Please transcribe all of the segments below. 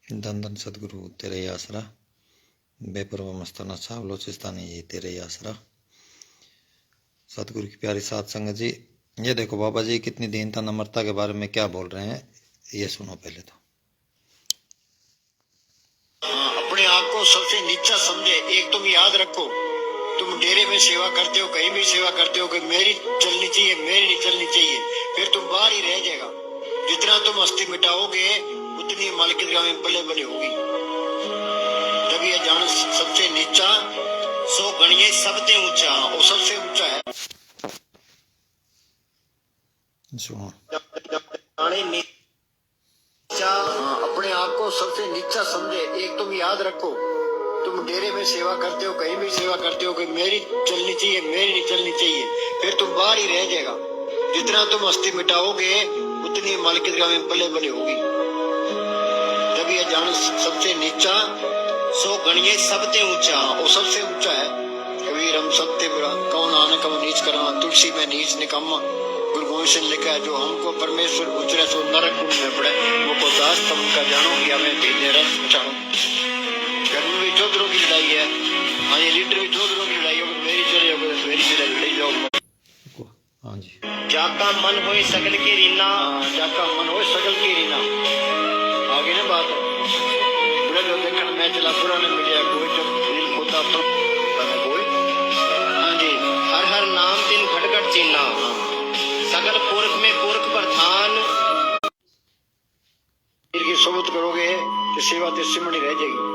धन धन सदगुरु तेरे ही आसरा, बेपरवाह मस्ताना साहब बलोचिस्तानी जी तेरे ही आसरा। सतगुरु की प्यारी साध संगत जी, ये देखो बाबा जी कितनी दीनता नम्रता के बारे में क्या बोल रहे हैं, ये सुनो पहले तो। अपने आप को सबसे नीचा समझे। एक तुम याद रखो, तुम डेरे में सेवा करते हो, कहीं भी सेवा करते हो कि मेरी चलनी चाहिए, मेरी नहीं चलनी चाहिए, फिर तुम बाहर ही रह जाएगा। जितना तुम हस्ती मिटाओगे उतनी मालिक में बल्ले बल्ले होगी। जब ये जान सबसे नीचा सो गणिये सबसे ऊंचा, वो सबसे ऊंचा है। सुनो अपने आप को सबसे नीचा समझे। एक तुम याद रखो, तुम डेरे में सेवा करते हो, कहीं भी सेवा करते हो कि मेरी चलनी चाहिए, मेरी नहीं चलनी चाहिए, फिर तुम बाहर ही रह जाएगा। जितना तुम हस्ती मिटाओगे उतनी मालिक में बल्ले बल्ले होगी। जब ये जान सबसे नीचा सो गणिये सबसे ऊंचा, वो सबसे ऊंचा है। कबीर हम सबसे बड़ा कौन आना कम नीच करा, तुलसी में नीच निकम्मा। गुरु गोविंद सिंह लिखा है, जो हमको परमेश्वर उचरे सो नरक कुंड में पड़े, वो को दास तुम का जानो कि हमें भेजने रस चाहो। घर में भी चौधरों की लड़ाई है, हाँ ये लीडर भी चौधरों की लड़ाई होगी, मेरी चले जाओ मेरी चले लड़ाई जाओ। हाँ जी, जाका मन होए सकल की रीना, जाका मन होए सकल की रीना। आगे ना बात बुरा जो देखने में चला बुरा ने मिलिया कोई, जब दिल होता तो कोई। हाँ जी, हर हर नाम दिन घट घट चीना, सकल पुरख में पुरख प्रधान। की सोबत करोगे तो सेवा तो सिमरनी रह जाएगी।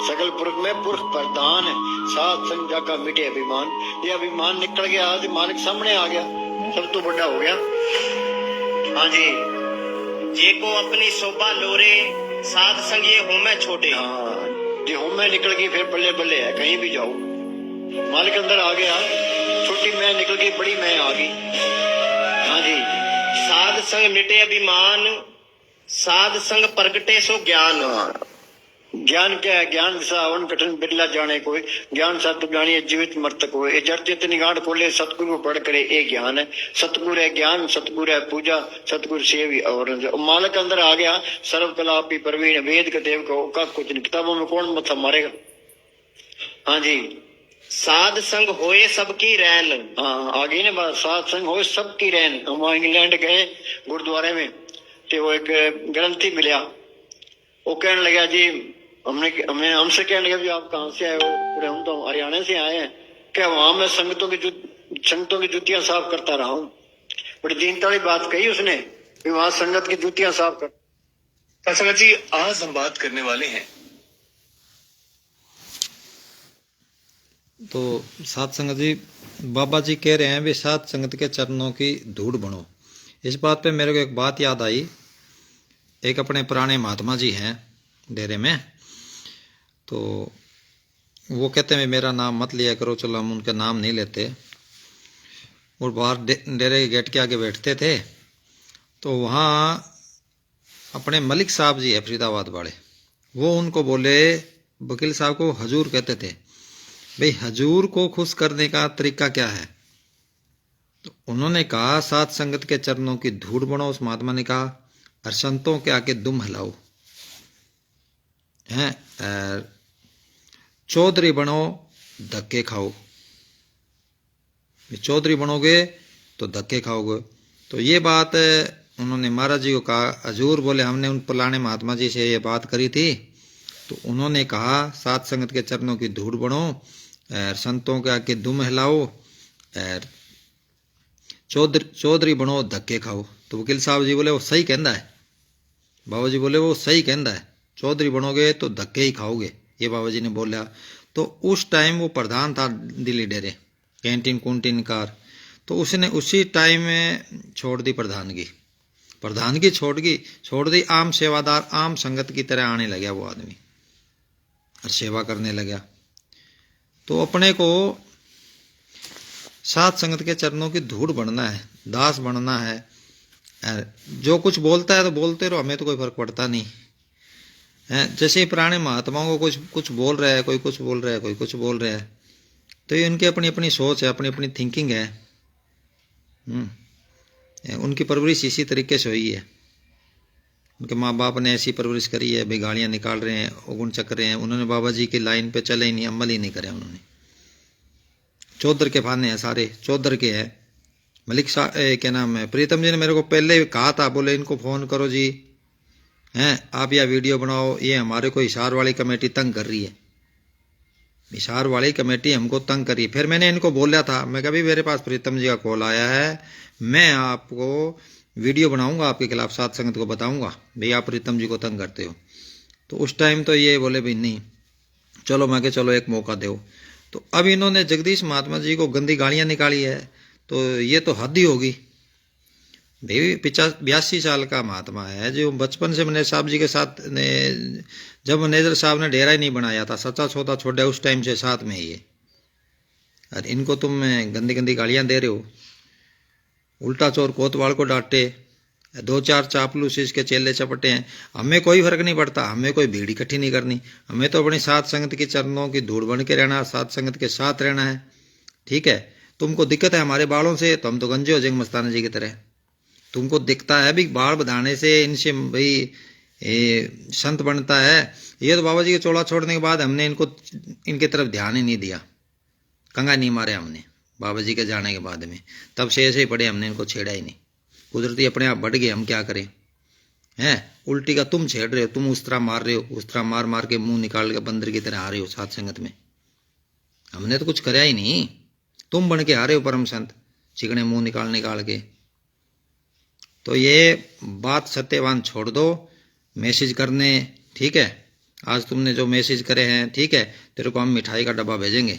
सकल पुरख में पुरख प्रधान, साथ संग जाका मिटे अभिमान। ये अभिमान निकल गया, आज मालिक सामने आ गया, सब तो बड़ा हो गया। हाँ जी, जे को अपनी शोभा लोरे साध संग ये हो मैं छोटे। हाँ, जे हो मैं निकल गई फिर बल्ले बल्ले है, कहीं भी जाओ मालिक अंदर आ गया। छोटी मैं निकल गई, बड़ी मैं आ गई। हाँ जी, साध संग मिटे अभिमान, साध संग प्रगटे सो ज्ञान। ज्ञान क्या है? ज्ञान सावन कठिन बिरला जाने कोई, ज्ञान सत्य जानिए जीवित मर्तक हो। ये जड़ चेतन गांठ खोले सतगुरु को पढ़ करे, ये ज्ञान है। सतगुरु है ज्ञान, सतगुरु है पूजा, सतगुरु सेवी और मालक अंदर आ गया। सर्व कला प्रवीण वेद के देव को का कुछ नहीं, किताबों में कौन मथा मारेगा। हाँ जी, साध संग होए सबकी रैन। हाँ आगे ने बात, साध संग होए सबकी रैन। हम इंग्लैंड गए गुरुद्वारे में, तो वो एक ग्रंथी मिला, वो कहने लगा जी हमसे कहने लगा जी आप कहाँ से आए हो? हम तो हरियाणा से आए हैं। क्या वहां मैं संगतों की जूतियां साफ करता रहा हूँ। बड़ी दीनता वाली बात कही उसने, वहां संगत की जूतियां साफ कर। संगत जी, आज हम बात करने वाले हैं तो साध संगत जी, बाबा जी कह रहे हैं वे साध संगत के चरणों की धूड़ बनो। इस बात पे मेरे को एक बात याद आई। एक अपने पुराने महात्मा जी हैं डेरे में, तो वो कहते हैं मेरा नाम मत लिया करो, चलो हम उनका नाम नहीं लेते। और बाहर डेरे के गेट के आगे बैठते थे, तो वहाँ अपने मलिक साहब जी है फरीदाबाद वाले, वो उनको बोले, वकील साहब को हजूर कहते थे, भाई हजूर को खुश करने का तरीका क्या है? तो उन्होंने कहा साध संगत के चरणों की धूड़ बनो। उस महात्मा ने कहा, और संतों के आके दुम हिलाओ हैं, चौधरी बनो धक्के खाओ। चौधरी बनोगे तो धक्के खाओगे। तो ये बात उन्होंने महाराज जी को कहा। हजूर बोले हमने उन पुराने महात्मा जी से ये बात करी थी, तो उन्होंने कहा साध संगत के चरणों की धूड़ बनो, संतों के आके दुम हिलाओ, चौधरी बनो धक्के खाओ। तो वकील साहब जी बोले वो सही कहता है। बाबा जी बोले वो सही कहता है, चौधरी बनोगे तो धक्के ही खाओगे, ये बाबा जी ने बोला। तो उस टाइम वो प्रधान था दिल्ली डेरे, कैंटीन कुंटीन कार, तो उसने उसी टाइम में छोड़ दी प्रधानगी छोड़ दी। आम सेवादार, आम संगत की तरह आने लगा वो आदमी और सेवा करने लगा। तो अपने को साध संगत के चरणों की धूड़ बनना है, दास बनना है। जो कुछ बोलता है तो बोलते रहो, हमें तो कोई फर्क पड़ता नहीं है। जैसे पुराने महात्माओं को कुछ बोल रहा है, कोई कुछ बोल रहा है, कोई कुछ बोल रहा है, तो ये उनकी अपनी अपनी सोच है, अपनी अपनी थिंकिंग है। उनकी परवरिश इसी तरीके से हुई है। उनके माँ बाप ने ऐसी परवरिश करी है, भाई गालियाँ निकाल रहे हैं, उगुन चक रहे हैं, उन्होंने बाबा जी की लाइन पे चले ही नहीं, अमल ही नहीं करे उन्होंने। चौधर के फाने हैं सारे, चौधर के हैं। मलिक क्या नाम है, प्रीतम जी ने मेरे को पहले कहा था, बोले इनको फ़ोन करो जी, हैं आप यह वीडियो बनाओ, ये हमारे को हिसार वाली कमेटी तंग कर रही है, हिसार वाली कमेटी हमको तंग करी। फिर मैंने इनको बोला था, मैं कभी मेरे पास प्रीतम जी का कॉल आया है, मैं आपको वीडियो बनाऊंगा, आपके खिलाफ सात संगत को बताऊंगा भाई आप प्रीतम जी को तंग करते हो। तो उस टाइम तो ये बोले भाई नहीं, चलो मैं के चलो एक मौका दो। तो अब इन्होंने जगदीश महात्मा जी को गंदी गालियां निकाली है, तो ये तो हद ही होगी भाई। 82 साल का महात्मा है, जो बचपन से मैंने साहब जी के साथ ने, जब मैनेजर साहब ने डेरा ही नहीं बनाया था, सच्चा सौदा छोड़ा उस टाइम से साथ में ही है, और इनको तुम गंदी गंदी गालियां दे रहे हो। उल्टा चोर कोतवाल को डांटे, 2-4 चापलूस इसके चेले चपटे हैं। हमें कोई फर्क नहीं पड़ता, हमें कोई भीड़ इकट्ठी नहीं करनी, हमें तो अपनी सात संगत की चरणों की धूड़ बन के रहना, सात संगत के साथ रहना है, ठीक है। तुमको दिक्कत है हमारे बालों से, तो हम तो गंजे हो जाएंगे मस्ताना जी की तरह। तुमको दिखता है भी बाल बढ़ाने से इनसे भाई संत बनता है, ये तो बाबा जी के चोला छोड़ने के बाद हमने इनको इनके तरफ ध्यान ही नहीं दिया, कंगा नहीं मारे हमने बाबा जी के जाने के बाद में, तब से ऐसे ही पड़े, हमने इनको छेड़ा ही नहीं। कुदरती अपने आप बढ़ गए, हम क्या करें हैं। उल्टी का तुम छेड़ रहे हो, तुम उस तरह मार रहे हो, उस तरह मार मार के मुंह निकाल के बंदर की तरह आ रहे हो सात संगत में। हमने तो कुछ कराया ही नहीं, तुम बन के आ रहे हो परम संत, चिकने मुंह निकाल निकाल के। तो ये बात सत्यवान छोड़ दो, मैसेज करने, ठीक है। आज तुमने जो मैसेज करे हैं, ठीक है, तेरे को हम मिठाई का डब्बा भेजेंगे।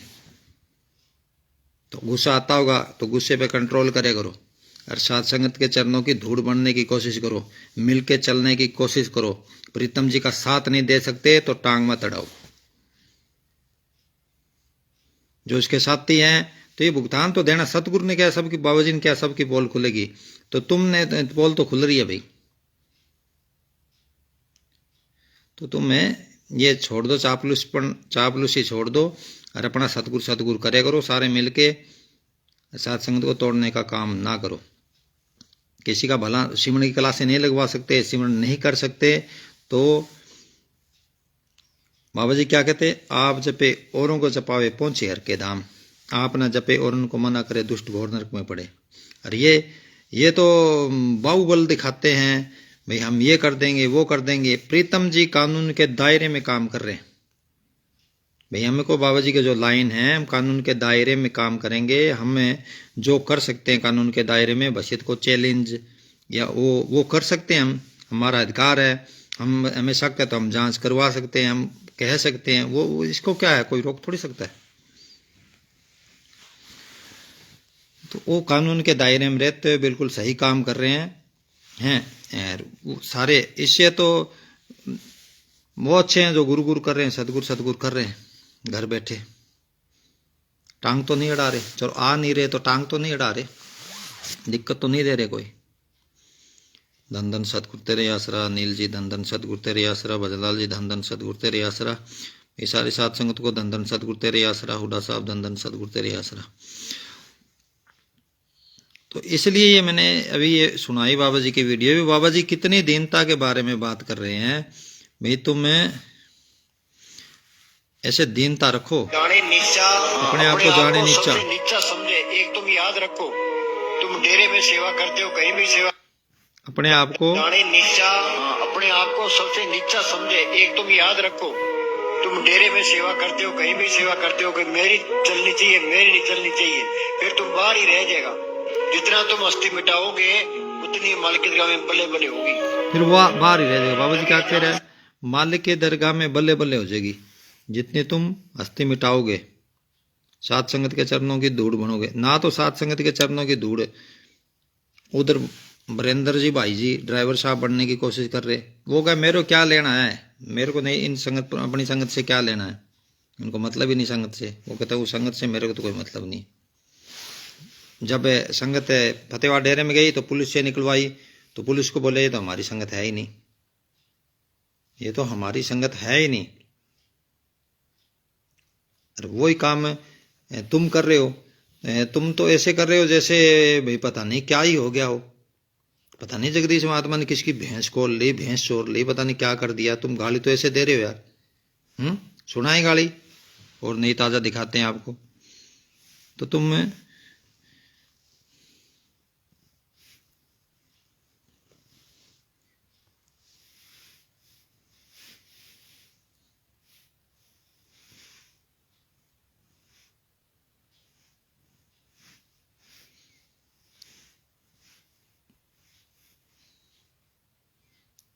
तो गुस्सा आता होगा तो गुस्से पे कंट्रोल करे करो, और सात संगत के चरणों की धूड़ बनने की कोशिश करो, मिल के चलने की कोशिश करो। प्रीतम जी का साथ नहीं दे सकते तो टांग मत अड़ाओ। जो इसके साथी हैं तो ये भुगतान तो देना, सतगुरु ने क्या सबकी, बाबा जी ने क्या सबकी पोल खुलेगी, तो तुमने पोल तो खुल रही है भाई। तो तुम्हें ये छोड़ दो, चापलूसी छोड़ दो, और अपना सतगुरु सतगुरु करे करो, सारे मिलके सात संगत को तोड़ने का काम ना करो। किसी का भला सिमरन की कला से नहीं लगवा सकते, सिमरन नहीं कर सकते, तो बाबा जी क्या कहते, आप जपे औरों को जपावे पहुंचे हर के धाम, आप ना जपे और उनको मना करे दुष्ट घोर नरक में पड़े। और ये तो बाहुबल दिखाते हैं भाई, हम ये कर देंगे वो कर देंगे। प्रीतम जी कानून के दायरे में काम कर रहे हैं भाई, हमें को बाबा जी के जो लाइन है, हम कानून के दायरे में काम करेंगे, हमें जो कर सकते हैं कानून के दायरे में, बशीत को चैलेंज या वो कर सकते हैं हम, हमारा अधिकार है। हम हमें शक है तो हम जांच करवा सकते हैं, हम कह सकते हैं, वो इसको क्या है, कोई रोक थोड़ी सकता है। तो वो कानून के दायरे में रहते हुए बिल्कुल सही काम कर रहे हैं वो सारे। इससे तो वो अच्छे हैं जो गुरु गुरु कर रहे हैं, सतगुरु सतगुरु कर रहे हैं घर बैठे, टांग तो नहीं अड़ा रहे। चलो आ नहीं रहे तो टांग तो नहीं अड़ा रहे, दिक्कत तो नहीं दे रहे कोई। धन धन सतगुरु तेरे आसरा, नील जी धन धन सतगुरु तेरे आसरा, भजलाल जी धन धन सतगुरु तेरे आसरा, ये सारी सात संगत को धन धन सतगुरु तेरे आसरा, हुडा साहब धन धन सतगुरु तेरे आसरा। तो इसलिए ये मैंने अभी ये सुनाई बाबा जी की वीडियो भी। बाबा जी कितनी दीनता के बारे में बात कर रहे हैं भाई, तुम्हें ऐसे दीनता रखो, अपने आप को जाने नीचा समझे। एक तुम याद रखो, तुम डेरे में सेवा करते हो, कहीं भी सेवा, अपने आप को नीचा, अपने आप को सबसे नीचा समझे। एक तुम याद रखो, तुम डेरे में सेवा करते हो, कहीं भी सेवा करते हो, कि मेरी चलनी चाहिए, मेरी नहीं चलनी चाहिए, फिर तुम बाहर ही रह जाएगा। जितना तुम हस्ती मिटाओगे उतनी मालिक की दरगाह में बल्ले बल्ले होगी, फिर वो बाहर ही रह जाएगा। बाबा जी क्या कह रहे हैं, मालिक के दरगाह में बल्ले बल्ले हो जाएगी जितनी तुम हस्ती मिटाओगे, सात संगत के चरणों की धूड़ बनोगे ना। तो सात संगत के चरणों की धूड़ उधर वरेंद्र जी भाई जी ड्राइवर साहब बनने की कोशिश कर रहे, वो क्या मेरे को क्या लेना है, मेरे को नहीं इन संगत, अपनी संगत से क्या लेना है, उनको मतलब ही नहीं संगत से। वो कहता है वो संगत से मेरे को तो कोई मतलब नहीं। जब संगत फतेहवाद डेरे में गई तो पुलिस से निकलवाई, तो पुलिस को बोले ये तो हमारी संगत है ही नहीं, ये तो हमारी संगत है ही नहीं। वही काम तुम कर रहे हो, तुम तो ऐसे कर रहे हो जैसे भाई पता नहीं क्या ही हो गया हो, पता नहीं जगदीश महात्मा ने किसकी भैंस खोल ली, भैंस चोर ली, पता नहीं क्या कर दिया। तुम गाली तो ऐसे दे रहे हो यार। सुनाए गाली और नहीं ताजा दिखाते हैं आपको तो तुम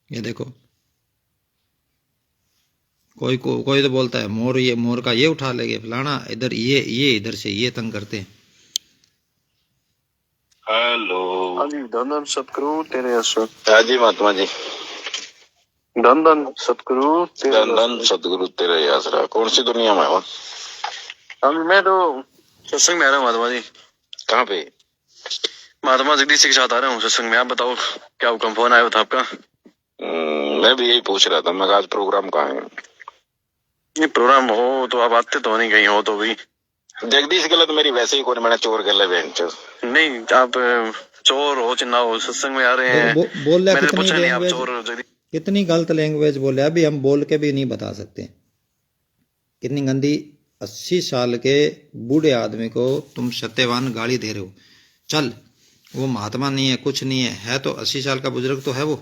ये देखो, कोई तो बोलता है मोर, ये मोर का ये उठा लेंगे फलाना, इधर ये इधर से ये तंग करते हैं। हेलो। हाँ जी, धन धन सतगुरु तेरे आसरा। हाँ जी महात्मा जी। धन धन सतगुरु धन धन सतगुरु तेरे आसरा। कौन सी दुनिया में हो? हाँ जी, मैं तो सत्संग में आ रहा हूँ महात्मा जी। कहाँ पे? महात्मा जगदीश के साथ आ रहा हूँ सत्संग में। आप बताओ क्या हुक्म, फोन आया था आपका? मैं भी यही पूछ रहा था, मैं आज प्रोग्राम कहाँ है? ये प्रोग्राम हो तो आप आते तो नहीं, कहीं हो तो भी। जगदीश गलत मेरी वैसे ही कौन, मैंने चोर गले बेंच। नहीं, आप चोर हो चिन्ना हो, सत्संग में आ रहे हैं। बोल रहा मैंने कितनी पूछा नहीं आप लैंग्वेज, चोर जगदीश। कितनी गलत लैंग्वेज बोले, अभी हम बोल के भी नहीं बता सकते कितनी गंदी। 80 साल के बूढ़े आदमी को तुम सत्यवान गाली दे रहे हो। चल वो महात्मा नहीं है, कुछ नहीं है तो 80 साल का बुजुर्ग तो है वो।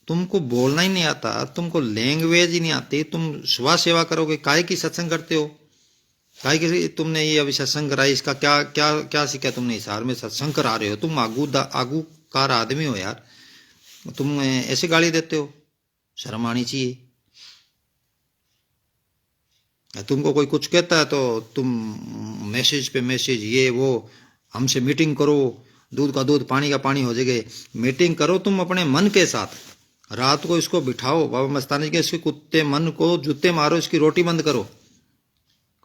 तुमको बोलना ही नहीं आता, तुमको लैंग्वेज ही नहीं आती, तुम सुबह सेवा करोगे, काहे की सत्संग करते हो? काहे की तुमने ये अभी सत्संग कराई, इसका क्या क्या क्या सीखा तुमने? इस हार में सत्संग करा रहे हो, तुम आगू कार आदमी हो यार, तुम ऐसे गाली देते हो? शर्म आनी चाहिए। तुमको कोई कुछ कहता है तो तुम मैसेज पे मैसेज, ये वो, हमसे मीटिंग करो, दूध का दूध पानी का पानी हो जाएगा। मीटिंग करो तुम अपने मन के साथ, रात को इसको बिठाओ बाबा मस्तानी के, इसके कुत्ते मन को जूते मारो, इसकी रोटी बंद करो,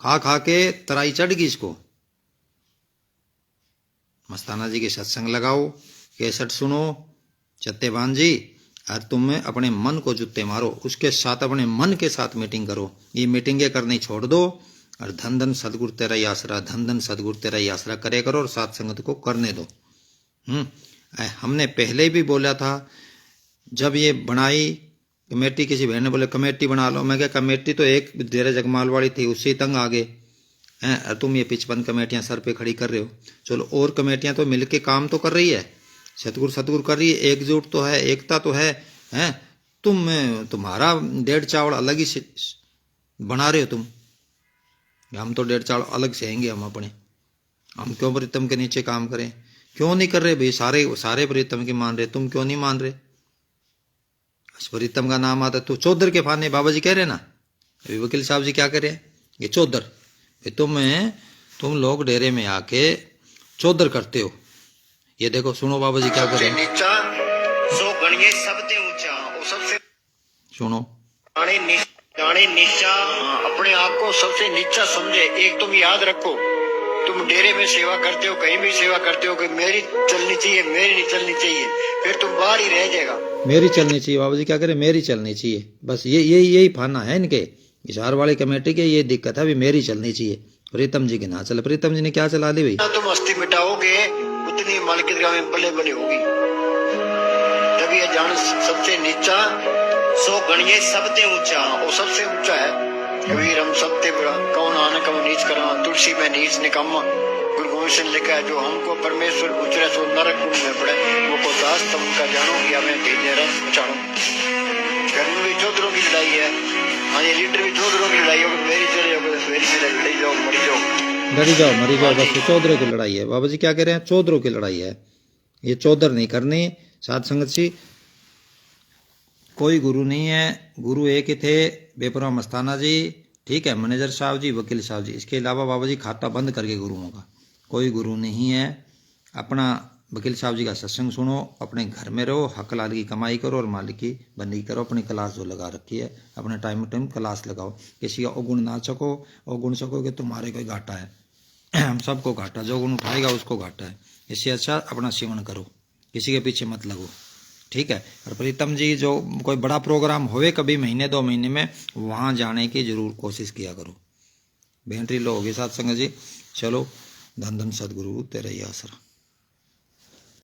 खा खा के तराई चढ़ गई इसको। मस्ताना जी के सत्संग लगाओ, कैसेट सुनो सत्यवान जी, और तुम अपने मन को जूते मारो, उसके साथ अपने मन के साथ मीटिंग करो। ये मीटिंगें करनी छोड़ दो और धन धन सदगुरु तेरा ही आसरा, धन धन सदगुरु तेरा ही आसरा करे करो और साथ संगत को करने दो। हमने पहले भी बोला था, जब ये बनाई कमेटी, किसी बहन ने बोले कमेटी बना लो, मैं क्या कमेटी तो एक डेरा जगमाल वाली थी, उससे तंग आ गए हैं, तुम ये 55 कमेटियां सर पे खड़ी कर रहे हो। चलो और कमेटियां तो मिलके काम तो कर रही है, सतगुरु कर रही है, एकजुट तो है, एकता तो है, हैं? तुम्हारा डेढ़ चावल अलग ही बना रहे हो तुम। हम तो डेढ़ चावल अलग सेंगे हम अपने, हम क्यों प्रीतम के नीचे काम करें? क्यों नहीं कर रहे भाई? सारे प्रीतम की मान रहे, तुम क्यों नहीं मान रहे? प्रीतम का नाम आता तो चौधर के फाने, बाबा जी कह रहे ना, अभी वकील साहब जी क्या कह रहे हैं, ये चौधर। तुम लोग डेरे में आके चौधर करते हो। ये देखो सुनो बाबा जी क्या कर रहे हैं, नीचा सो गणिये सबसे ऊंचा, वो सबसे सुनो। जाने नीचा, अपने आप को सबसे नीचा समझे। एक तुम याद रखो, तुम डेरे में सेवा करते हो, कहीं भी सेवा करते हो कि मेरी चलनी चाहिए, मेरी नहीं चलनी चाहिए, फिर तुम बाहर ही रह जाएगा। मेरी चलनी चाहिए, बाबा जी क्या करें, मेरी चलनी चाहिए, बस यही फाना है इनके इशार वाली कमेटी के। ये दिक्कत है, अभी मेरी चलनी चाहिए, प्रीतम जी की ना चले। प्रीतम जी ने क्या चला ली भाई? तुम हस्ती मिटाओगे उतनी मालिकियत का बल्ले बल्ले होगी। जब ये जान सबसे नीचा सो गणिये सबसे ऊंचा, वो सबसे ऊंचा है। कबीर हम सबसे बड़ा, कौन आना कम नीच करा, तुलसी में नीच निकम्मा। गुरु गोविंद सिंह लिखा है, जो हमको परमेश्वर उचरे सो नरक कुंड में पड़े, वो को दास तुम का जानो कि हमें भेजे रस पछाड़ो। घर में भी चौधरों की लड़ाई है, हाँ ये लीडर भी चौधरों की लड़ाई होगी, मेरी चले जाओ, मेरी चले लड़ी जाओ, मरी जाओ, लड़ी जाओ मरी जाओ, बस चौधरों की लड़ाई है। बाबा जी क्या कह रहे हैं, चौधरों की लड़ाई है, ये चौधर नहीं करनी। साध संगत जी कोई गुरु नहीं है, गुरु एक ही थे, बेपरवाह मस्ताना जी, ठीक है, मैनेजर साहब जी, वकील साहब जी, इसके अलावा बाबा जी खाता बंद करके गुरुओं का कोई गुरु नहीं है। अपना वकील साहब जी का सत्संग सुनो, अपने घर में रहो, हक लाल की कमाई करो और मालिक की बंदी करो। अपनी क्लास जो लगा रखी है, अपने टाइम क्लास लगाओ, किसी का अवगुण ना सको, अवगुण सकोगे तुम्हारे कोई घाटा है, हम सबको घाटा, जो गुण उठाएगा उसको घाटा है। इससे अच्छा अपना सेवन करो, किसी के पीछे मत लगो, ठीक है। और प्रीतम जी जो कोई बड़ा प्रोग्राम होवे कभी महीने 2 महीने में, वहाँ जाने की जरूर कोशिश किया करो। बैटरी लो होगी साथ संगत जी, चलो धन धन सदगुरु तेरा ही आसरा।